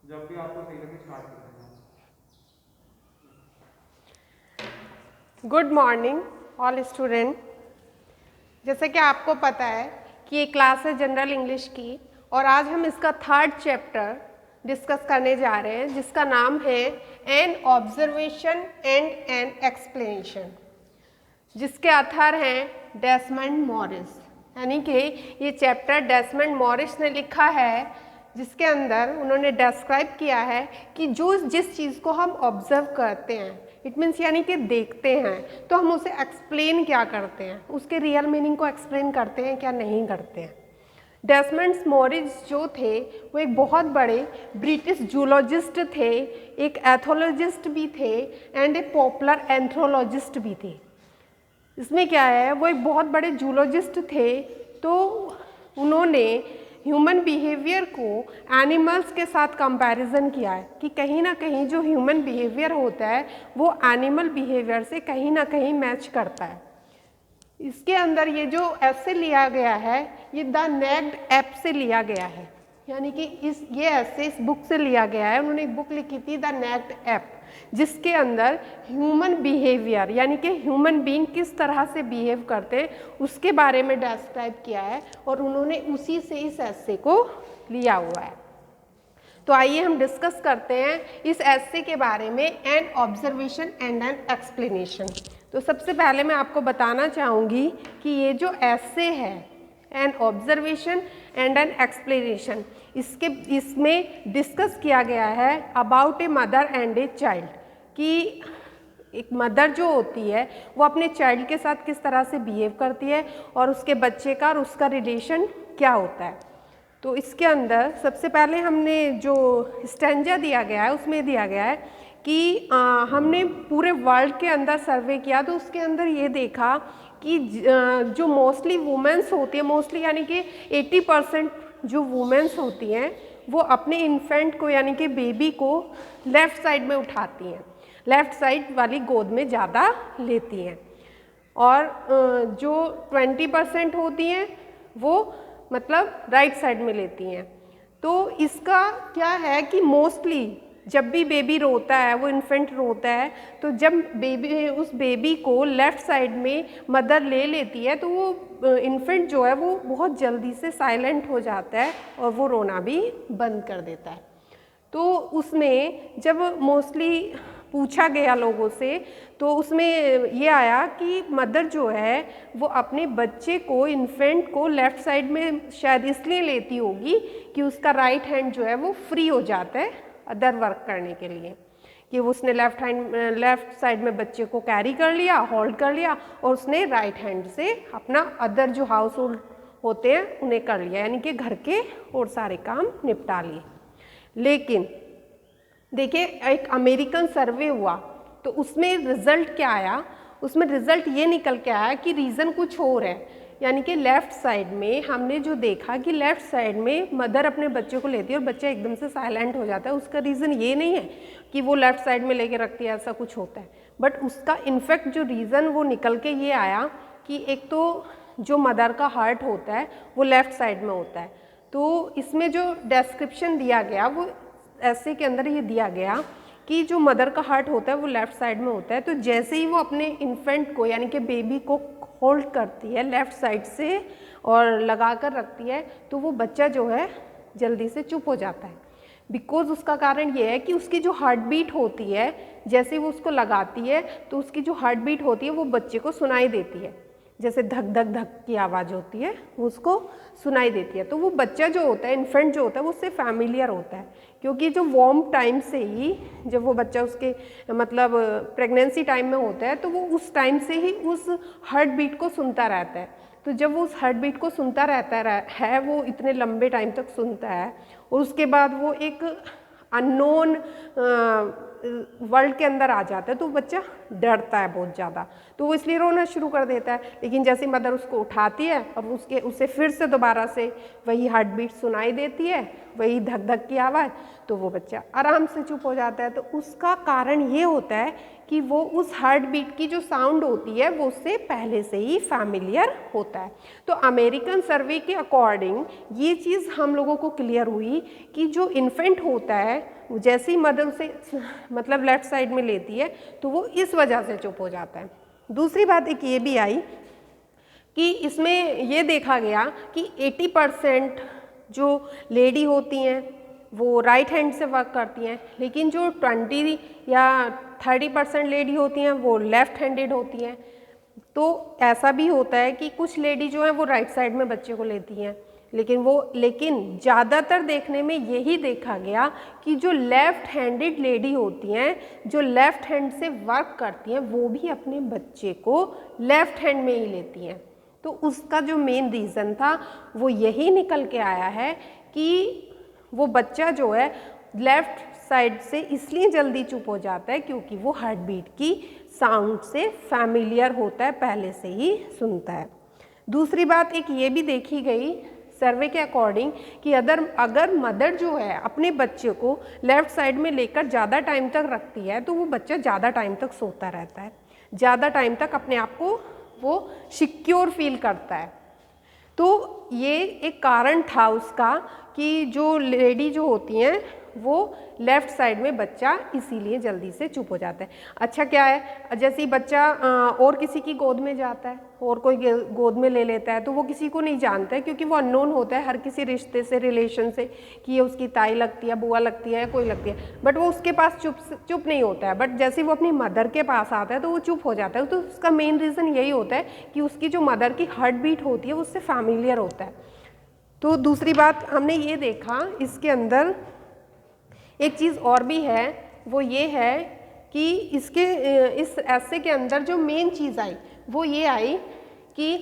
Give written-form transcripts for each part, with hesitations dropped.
जब भी आपको सही लगे स्टार्ट कर देना। Good morning all student. जैसे कि आपको पता है कि ये क्लास है जनरल इंग्लिश की और आज हम इसका थर्ड चैप्टर डिस्कस करने जा रहे हैं जिसका नाम है an observation and an explanation, जिसके ऑथर हैं डेसमंड मॉरिस। यानी कि ये चैप्टर डेसमंड मॉरिस ने लिखा है, जिसके अंदर उन्होंने डिस्क्राइब किया है कि जिस चीज़ को हम ऑब्जर्व करते हैं, इट मीन्स यानी कि देखते हैं, तो हम उसे एक्सप्लेन क्या करते हैं, उसके रियल मीनिंग को एक्सप्लेन करते हैं क्या नहीं करते हैं। डेसमंड मॉरिस जो थे वो एक बहुत बड़े ब्रिटिश जूलॉजिस्ट थे, एक एथोलॉजिस्ट भी थे एंड ए पॉपुलर एंथ्रोलॉजिस्ट भी थे। इसमें क्या है, वो एक बहुत बड़े जूलॉजिस्ट थे, तो उन्होंने ह्यूमन बिहेवियर को एनिमल्स के साथ कंपैरिजन किया है कि कहीं ना कहीं जो ह्यूमन बिहेवियर होता है वो एनिमल बिहेवियर से कहीं ना कहीं मैच करता है। इसके अंदर ये जो ऐसे लिया गया है ये द नेक्ड ऐप से लिया गया है, यानी कि ये ऐसे इस बुक से लिया गया है। उन्होंने एक बुक लिखी थी द नेक्ड ऐप, जिसके अंदर ह्यूमन बिहेवियर यानी कि ह्यूमन बीइंग किस तरह से बिहेव करते हैं उसके बारे में डिस्क्राइब किया है और उन्होंने उसी से इस ऐसे को लिया हुआ है। तो आइए हम डिस्कस करते हैं इस ऐसे के बारे में, an observation and an explanation. तो सबसे पहले मैं आपको बताना चाहूँगी कि ये जो ऐसे है an observation and an explanation, इसमें डिस्कस किया गया है about a mother and a child, कि एक मदर जो होती है वो अपने चाइल्ड के साथ किस तरह से बिहेव करती है और उसके बच्चे का और उसका रिलेशन क्या होता है। तो इसके अंदर सबसे पहले हमने जो स्टैंजा दिया गया है उसमें दिया गया है कि हमने पूरे वर्ल्ड के अंदर सर्वे किया, तो उसके अंदर ये देखा कि जो मोस्टली वुमेन्स होती है, मोस्टली यानी कि 80% जो वुमेन्स होती हैं वो अपने इन्फेंट को यानी कि बेबी को लेफ़्ट साइड में उठाती हैं, लेफ़्ट साइड वाली गोद में ज़्यादा लेती हैं, और जो 20% होती हैं वो मतलब राइट साइड में लेती हैं। तो इसका क्या है कि मोस्टली जब भी बेबी रोता है, वो इन्फेंट रोता है, तो जब उस बेबी को लेफ़्ट साइड में मदर ले लेती है तो वो इन्फेंट जो है वो बहुत जल्दी से साइलेंट हो जाता है और वो रोना भी बंद कर देता है। तो उसमें जब मोस्टली पूछा गया लोगों से तो उसमें ये आया कि मदर जो है वो अपने बच्चे को, इन्फेंट को लेफ़्ट साइड में शायद इसलिए लेती होगी कि उसका राइट हैंड जो है वो फ्री हो जाता है अदर वर्क करने के लिए, कि उसने लेफ़्ट साइड में बच्चे को कैरी कर लिया, होल्ड कर लिया, और उसने राइट हैंड से अपना अदर जो हाउस होल्ड होते हैं उन्हें कर लिया, यानी कि घर के और सारे काम निपटा लिए। लेकिन देखिए एक अमेरिकन सर्वे हुआ तो उसमें रिज़ल्ट क्या आया, उसमें रिज़ल्ट ये निकल के आया कि रीज़न कुछ और है। यानी कि लेफ़्ट साइड में हमने जो देखा कि लेफ़्ट साइड में मदर अपने बच्चे को लेती है और बच्चा एकदम से साइलेंट हो जाता है, उसका रीज़न ये नहीं है कि वो लेफ़्ट साइड में लेके रखती है, ऐसा कुछ होता है, बट उसका इनफैक्ट जो रीज़न वो निकल के ये आया कि एक तो जो मदर का हार्ट होता है वो लेफ़्ट साइड में होता है। तो इसमें जो डिस्क्रिप्शन दिया गया वो ऐसे के अंदर ये दिया गया कि जो मदर का हार्ट होता है वो लेफ़्ट साइड में होता है, तो जैसे ही वो अपने इन्फेंट को यानी कि बेबी को होल्ड करती है लेफ़्ट साइड से और लगा कर रखती है तो वो बच्चा जो है जल्दी से चुप हो जाता है। बिकॉज उसका कारण ये है कि उसकी जो हार्ट बीट होती है, जैसे वो उसको लगाती है तो उसकी जो हार्ट बीट होती है वो बच्चे को सुनाई देती है, जैसे धक धक धक की आवाज़ होती है वो उसको सुनाई देती है। तो वो बच्चा जो होता है, इन्फेंट जो होता है, वो उससे फैमिलियर होता है, क्योंकि जो वार्म टाइम से ही जब वो बच्चा उसके मतलब प्रेगनेंसी टाइम में होता है तो वो उस टाइम से ही उस हार्ट बीट को सुनता रहता है। तो जब वो उस हार्ट बीट को सुनता रहता है, वो इतने लंबे टाइम तक सुनता है और उसके बाद वो एक अननोन वर्ल्ड के अंदर आ जाता है तो बच्चा डरता है बहुत ज़्यादा, तो वो इसलिए रोना शुरू कर देता है। लेकिन जैसे मदर उसको उठाती है और उससे फिर से दोबारा से वही हार्ट बीट सुनाई देती है वही धक धक की आवाज़, तो वो बच्चा आराम से चुप हो जाता है। तो उसका कारण ये होता है कि वो उस हार्ट बीट की जो साउंड होती है वो उससे पहले से ही फैमिलियर होता है। तो अमेरिकन सर्वे के अकॉर्डिंग ये चीज़ हम लोगों को क्लियर हुई कि जो इन्फेंट होता है जैसे ही मदर उसे मतलब लेफ्ट साइड में लेती है तो वो इस वजह से चुप हो जाता है। दूसरी बात एक ये भी आई कि इसमें ये देखा गया कि 80% जो लेडी होती हैं वो राइट हैंड से वर्क करती हैं, लेकिन जो 20 या 30% लेडी होती हैं वो लेफ़्ट हैंडेड होती हैं। तो ऐसा भी होता है कि कुछ लेडी जो है वो राइट साइड में बच्चे को लेती हैं, लेकिन ज़्यादातर देखने में यही देखा गया कि जो लेफ़्ट हैंडेड लेडी होती हैं, जो लेफ़्ट हैंड से वर्क करती हैं, वो भी अपने बच्चे को लेफ़्ट हैंड में ही लेती हैं। तो उसका जो मेन रीज़न था वो यही निकल के आया है कि वो बच्चा जो है लेफ़्ट साइड से इसलिए जल्दी चुप हो जाता है क्योंकि वो हार्ट बीट की साउंड से फैमिलियर होता है, पहले से ही सुनता है। दूसरी बात एक ये भी देखी गई सर्वे के अकॉर्डिंग कि अगर मदर जो है अपने बच्चे को लेफ़्ट साइड में लेकर ज़्यादा टाइम तक रखती है तो वो बच्चा ज़्यादा टाइम तक सोता रहता है, ज़्यादा टाइम तक अपने आप को वो सिक्योर फील करता है। तो ये एक कारण था उसका कि जो लेडी जो होती हैं वो लेफ़्ट साइड में बच्चा इसीलिए जल्दी से चुप हो जाता है। अच्छा क्या है, जैसे ही बच्चा और किसी की गोद में जाता है और कोई गोद में ले लेता है तो वो किसी को नहीं जानता है क्योंकि वो अननोन होता है हर किसी रिश्ते से, रिलेशन से कि ये उसकी ताई लगती है, बुआ लगती है, कोई लगती है, बट वो उसके पास चुप नहीं होता है। बट जैसे वो अपनी मदर के पास आता है तो वो चुप हो जाता है। तो उसका मेन रीज़न यही होता है कि उसकी जो मदर की हार्ट बीट होती है उससे फैमिलियर होता है। तो दूसरी बात हमने ये देखा इसके अंदर एक चीज़ और भी है, वो ये है कि इस ऐसे के अंदर जो मेन चीज़ आई वो ये आई कि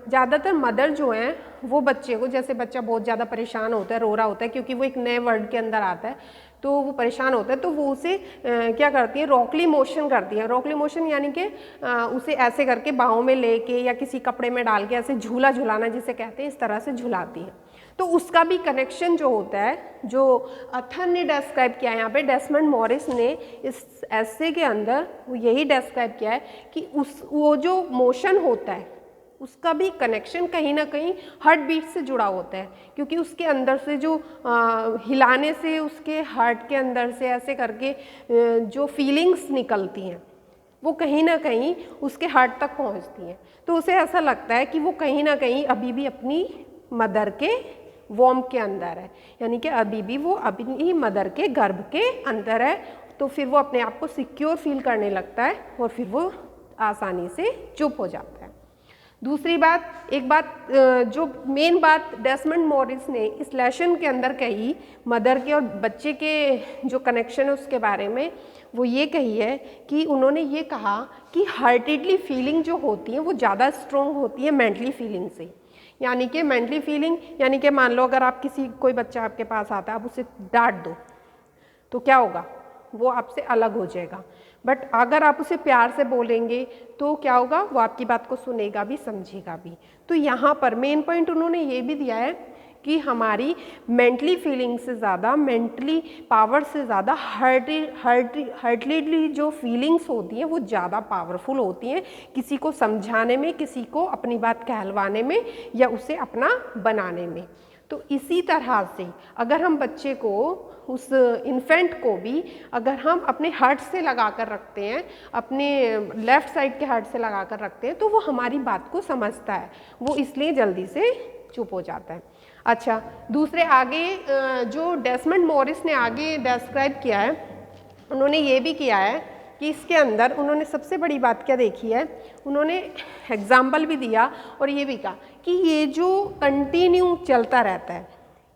ज़्यादातर मदर जो हैं वो बच्चे को, जैसे बच्चा बहुत ज़्यादा परेशान होता है, रो रहा होता है क्योंकि वो एक नए वर्ड के अंदर आता है तो वो परेशान होता है, तो वो उसे क्या करती है, रॉकली मोशन करती है। रॉकली मोशन यानी कि उसे ऐसे करके बाहों में लेके या किसी कपड़े में डाल के ऐसे झूला झुलाना जिसे कहते हैं, इस तरह से झुलाती है। तो उसका भी कनेक्शन जो होता है, जो अथर ने डिस्क्राइब किया है यहाँ पे, डेसमंड मॉरिस ने इस ऐसे के अंदर वो यही डिस्क्राइब किया है कि वो जो मोशन होता है उसका भी कनेक्शन कहीं ना कहीं हार्ट बीट से जुड़ा होता है, क्योंकि उसके अंदर से जो हिलाने से उसके हार्ट के अंदर से ऐसे करके जो फीलिंग्स निकलती हैं वो कहीं ना कहीं उसके हार्ट तक पहुंचती हैं। तो उसे ऐसा लगता है कि वो कहीं ना कहीं अभी भी अपनी मदर के वॉर्म के अंदर है, यानी कि अभी भी वो अपनी मदर के गर्भ के अंदर है। तो फिर वो अपने आप को सिक्योर फील करने लगता है और फिर वो आसानी से चुप हो जाता है। दूसरी बात, एक बात जो मेन बात डेसमंड मॉरिस ने इस लेसन के अंदर कही मदर के और बच्चे के जो कनेक्शन है उसके बारे में, वो ये कही है कि उन्होंने ये कहा कि हार्टेडली फीलिंग जो होती है वो ज़्यादा स्ट्रॉन्ग होती है मेंटली फीलिंग से। यानी कि मेंटली फीलिंग यानी कि मान लो अगर आप कोई बच्चा आपके पास आता है, आप उसे डांट दो तो क्या होगा, वो आपसे अलग हो जाएगा। बट अगर आप उसे प्यार से बोलेंगे तो क्या होगा, वो आपकी बात को सुनेगा भी, समझेगा भी। तो यहाँ पर मेन पॉइंट उन्होंने ये भी दिया है कि हमारी मेंटली फीलिंग से ज़्यादा, मेंटली पावर से ज़्यादा हार्टली जो फीलिंग्स होती हैं वो ज़्यादा पावरफुल होती हैं किसी को समझाने में, किसी को अपनी बात कहलवाने में या उसे अपना बनाने में। तो इसी तरह से अगर हम बच्चे को, उस इन्फेंट को भी अगर हम अपने हार्ट से लगा कर रखते हैं, अपने लेफ़्ट साइड के हार्ट से लगा कर रखते हैं, तो वो हमारी बात को समझता है, वो इसलिए जल्दी से चुप हो जाता है। अच्छा, दूसरे आगे जो डेसमंड मॉरिस ने आगे डिस्क्राइब किया है, उन्होंने ये भी किया है कि इसके अंदर उन्होंने सबसे बड़ी बात क्या देखी है, उन्होंने एग्जाम्पल भी दिया और ये भी कहा कि ये जो कंटिन्यू चलता रहता है,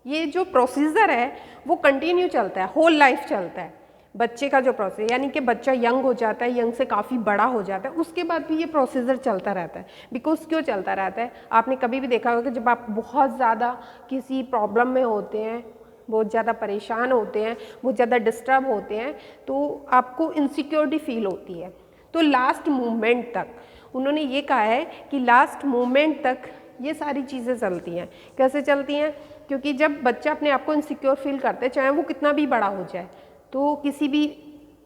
ये जो प्रोसीजर है वो कंटिन्यू चलता है, होल लाइफ चलता है। बच्चे का जो प्रोसेस, यानी कि बच्चा यंग हो जाता है, यंग से काफ़ी बड़ा हो जाता है, उसके बाद भी ये प्रोसीजर चलता रहता है। बिकॉज क्यों चलता रहता है, आपने कभी भी देखा होगा कि जब आप बहुत ज़्यादा किसी प्रॉब्लम में होते हैं, बहुत ज़्यादा परेशान होते हैं, बहुत ज़्यादा डिस्टर्ब होते हैं, तो आपको इनसिक्योरिटी फील होती है। तो लास्ट मोमेंट तक उन्होंने ये कहा है कि लास्ट मोमेंट तक ये सारी चीज़ें चलती हैं। कैसे चलती हैं? क्योंकि जब बच्चा अपने आप को इनसिक्योर फील करता है, चाहे वो कितना भी बड़ा हो जाए, तो किसी भी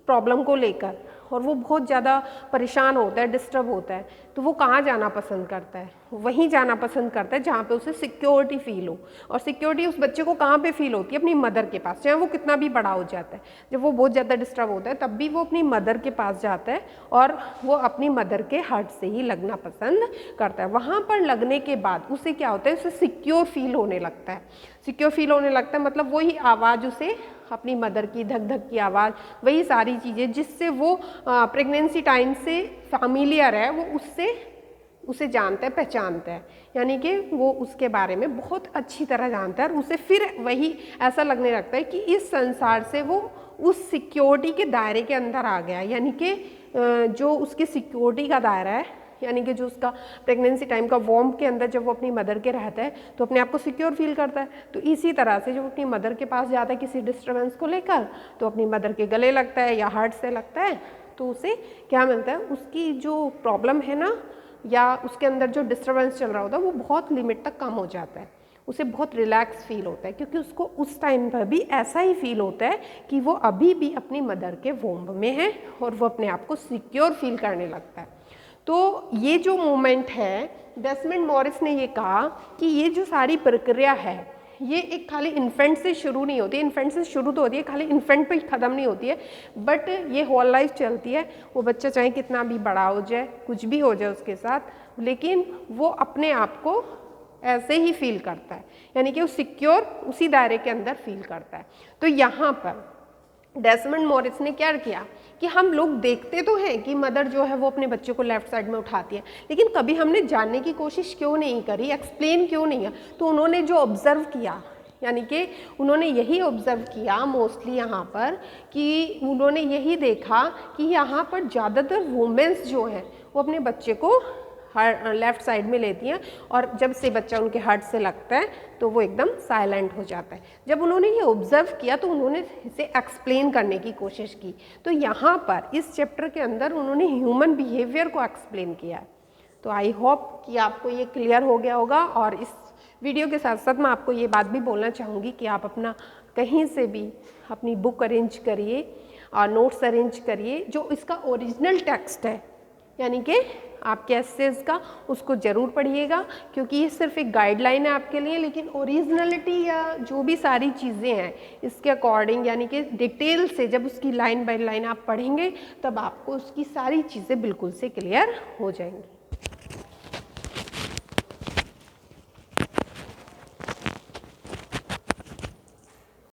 प्रॉब्लम को लेकर, और वो बहुत ज़्यादा परेशान होता है, डिस्टर्ब होता है, तो वो कहाँ जाना पसंद करता है? वहीं जाना पसंद करता है जहाँ पे उसे सिक्योरिटी फील हो। और सिक्योरिटी उस बच्चे को कहाँ पे फील होती है? अपनी मदर के पास, चाहे वो कितना भी बड़ा हो जाता है। जब वो बहुत ज़्यादा डिस्टर्ब होता है तब भी वो अपनी मदर के पास जाता है और वो अपनी मदर के हार्ट से ही लगना पसंद करता है। वहाँ पर लगने के बाद उसे क्या होता है? उसे सिक्योर फील होने लगता है। सिक्योर फील होने लगता है मतलब वही आवाज़ उसे, अपनी मदर की धक धक की आवाज़, वही सारी चीज़ें जिससे वो प्रेगनेंसी टाइम से फैमिलियर है, वो उसे जानता है, पहचानता है, यानी कि वो उसके बारे में बहुत अच्छी तरह जानता है। और उसे फिर वही ऐसा लगने लगता है कि इस संसार से वो उस सिक्योरिटी के दायरे के अंदर आ गया, यानी कि जो उसकी सिक्योरिटी का दायरा है, यानी कि जो उसका प्रेगनेंसी टाइम का वॉर्म के अंदर जब वो अपनी मदर के रहता है तो अपने आप को सिक्योर फील करता है। तो इसी तरह से जब अपनी मदर के पास जाता है किसी डिस्टर्बेंस को लेकर, तो अपनी मदर के गले लगता है या हार्ट से लगता है, तो उसे क्या मिलता है? उसकी जो प्रॉब्लम है ना, या उसके अंदर जो डिस्टर्बेंस चल रहा होता है, वो बहुत लिमिट तक कम हो जाता है। उसे बहुत रिलैक्स फील होता है, क्योंकि उसको उस टाइम पर भी ऐसा ही फील होता है कि वो अभी भी अपनी मदर के वोम्ब में है और वो अपने आप को सिक्योर फील करने लगता है। तो ये जो मोमेंट है, डेसमंड मॉरिस ने ये कहा कि ये जो सारी प्रक्रिया है, ये एक खाली इन्फेंट से शुरू नहीं होती है। इन्फेंट से शुरू तो होती है, खाली इन्फेंट पे ही ख़त्म नहीं होती है, बट ये होल लाइफ चलती है। वो बच्चा चाहे कितना भी बड़ा हो जाए, कुछ भी हो जाए उसके साथ, लेकिन वो अपने आप को ऐसे ही फील करता है, यानी कि वो सिक्योर उसी दायरे के अंदर फील करता है। तो यहाँ पर डेसमंड मॉरिस ने क्या किया कि हम लोग देखते तो हैं कि मदर जो है वो अपने बच्चे को लेफ्ट साइड में उठाती है, लेकिन कभी हमने जानने की कोशिश क्यों नहीं करी, एक्सप्लेन क्यों नहीं किया? तो उन्होंने जो ऑब्ज़र्व किया, यानी कि उन्होंने यही ऑब्ज़र्व किया मोस्टली यहाँ पर, कि उन्होंने यही देखा कि यहाँ पर ज़्यादातर वुमेन्स जो हैं वो अपने बच्चे को लेफ़्ट साइड में लेती हैं, और जब से बच्चा उनके हार्ट से लगता है तो वो एकदम साइलेंट हो जाता है। जब उन्होंने ये ऑब्ज़र्व किया तो उन्होंने इसे एक्सप्लेन करने की कोशिश की। तो यहाँ पर इस चैप्टर के अंदर उन्होंने ह्यूमन बिहेवियर को एक्सप्लेन किया है। तो आई होप कि आपको ये क्लियर हो गया होगा। और इस वीडियो के साथ साथ मैं आपको ये बात भी बोलना चाहूँगी कि आप अपना कहीं से भी अपनी बुक अरेंज करिए और नोट्स अरेंज करिए, जो इसका ओरिजिनल टेक्स्ट है, यानी कि आपके एसेस का, उसको ज़रूर पढ़िएगा, क्योंकि ये सिर्फ एक गाइडलाइन है आपके लिए, लेकिन ओरिजिनलिटी या जो भी सारी चीज़ें हैं इसके अकॉर्डिंग, यानी कि डिटेल से जब उसकी लाइन बाय लाइन आप पढ़ेंगे तब आपको उसकी सारी चीज़ें बिल्कुल से क्लियर हो जाएंगी।